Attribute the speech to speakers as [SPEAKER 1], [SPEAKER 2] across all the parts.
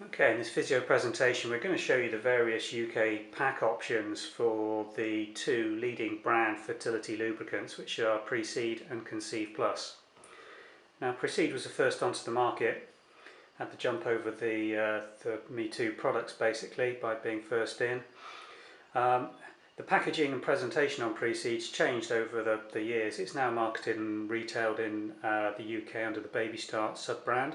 [SPEAKER 1] Okay, in this video presentation we're going to show you the various UK pack options for the two leading brand fertility lubricants, which are Precede and Conceive Plus. Now Precede was the first onto the market, had the jump over the Me Too products basically by being first in. The packaging and presentation on Precede's changed over the years. It's now marketed and retailed in the UK under the Baby Start sub-brand.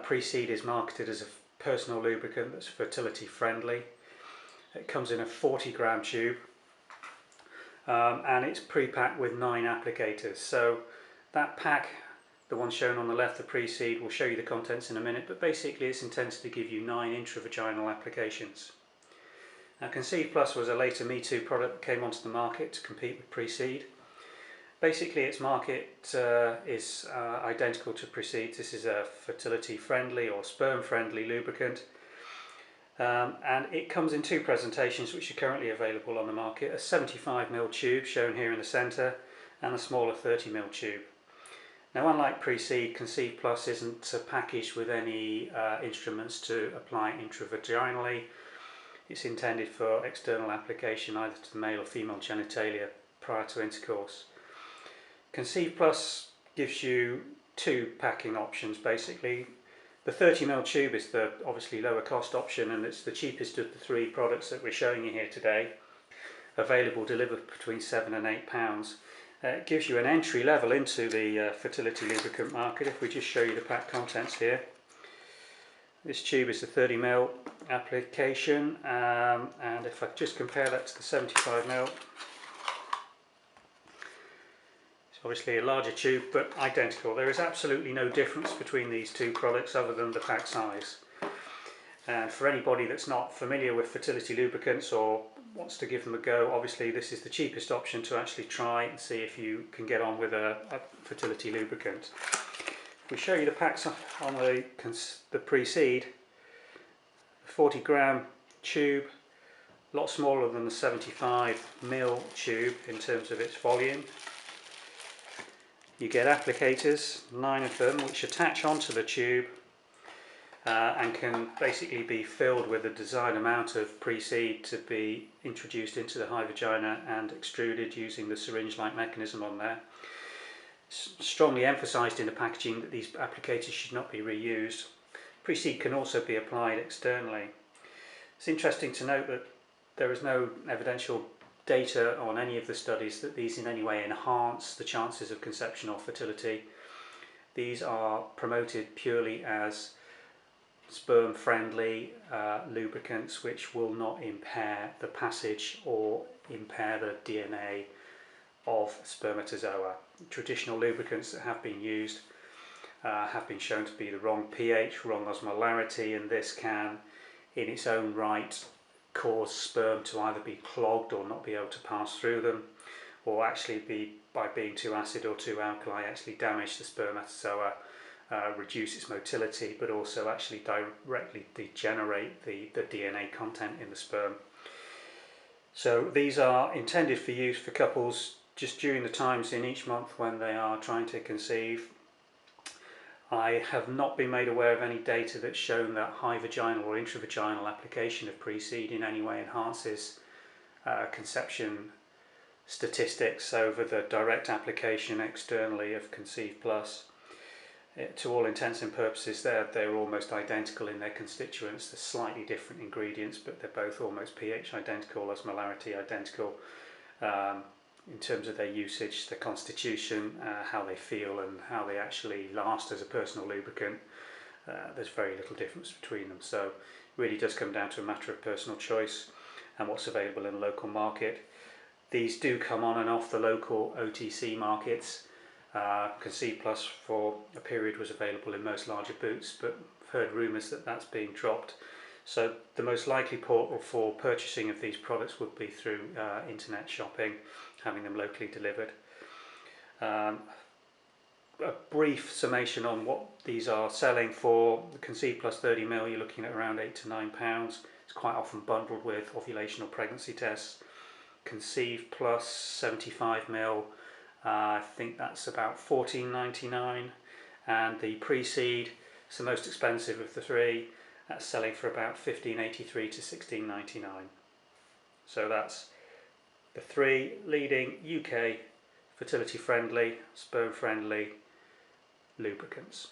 [SPEAKER 1] Precede is marketed as a personal lubricant that's fertility friendly. It comes in a 40-gram tube and it's pre-packed with 9 applicators. So that pack, the one shown on the left, the Precede, will show you the contents in a minute, but basically it's intended to give you 9 intravaginal applications. Now Conceive Plus was a later Me Too product that came onto the market to compete with Precede. Basically its market is identical to Precede. This is a fertility friendly or sperm friendly lubricant, and it comes in 2 presentations which are currently available on the market: a 75ml tube shown here in the centre and a smaller 30ml tube. Now unlike Precede, Conceive Plus isn't packaged with any instruments to apply intravaginally. It's intended for external application either to the male or female genitalia prior to intercourse. Conceive Plus gives you 2 packing options basically. The 30ml tube is the obviously lower cost option, and it's the cheapest of the 3 products that we're showing you here today. Available delivered between £7 and £8. It gives you an entry level into the fertility lubricant market. If we just show you the pack contents here. This tube is the 30ml application, and if I just compare that to the 75ml, obviously a larger tube but identical. There is absolutely no difference between these 2 products other than the pack size. And for anybody that's not familiar with fertility lubricants or wants to give them a go, obviously this is the cheapest option to actually try and see if you can get on with a fertility lubricant. If we show you the packs on the Precede, 40-gram tube, a lot smaller than the 75ml tube in terms of its volume. You get applicators, 9 of them, which attach onto the tube and can basically be filled with the desired amount of Precede to be introduced into the high vagina and extruded using the syringe-like mechanism on there. It's strongly emphasised in the packaging that these applicators should not be reused. Precede can also be applied externally. It's interesting to note that there is no evidential data on any of the studies that these in any way enhance the chances of conception or fertility. These are promoted purely as sperm friendly lubricants which will not impair the passage or impair the DNA of spermatozoa. Traditional lubricants that have been used have been shown to be the wrong pH, wrong osmolarity, and this can in its own right cause sperm to either be clogged or not be able to pass through them, or actually by being too acid or too alkali actually damage the spermatozoa, reduce its motility, but also actually directly degenerate the DNA content in the sperm. So these are intended for use for couples just during the times in each month when they are trying to conceive. I have not been made aware of any data that's shown that high vaginal or intravaginal application of Precede in any way enhances conception statistics over the direct application externally of Conceive Plus. To all intents and purposes they're almost identical in their constituents. They're slightly different ingredients, but they're both almost pH identical, osmolarity identical. In terms of their usage, their constitution, how they feel and how they actually last as a personal lubricant, there's very little difference between them. So it really does come down to a matter of personal choice and what's available in the local market. These do come on and off the local OTC markets. Conceive Plus for a period was available in most larger boots, but I've heard rumours that that's being dropped. So the most likely portal for purchasing of these products would be through internet shopping, having them locally delivered. A brief summation on what these are selling for: the Conceive Plus 30ml, you're looking at around £8 to £9. It's quite often bundled with ovulation or pregnancy tests. Conceive Plus 75ml, I think that's about £14.99, and the Precede It's the most expensive of the three. That's selling for about £15.83 to £16.99. So that's the three leading UK fertility friendly, sperm friendly lubricants.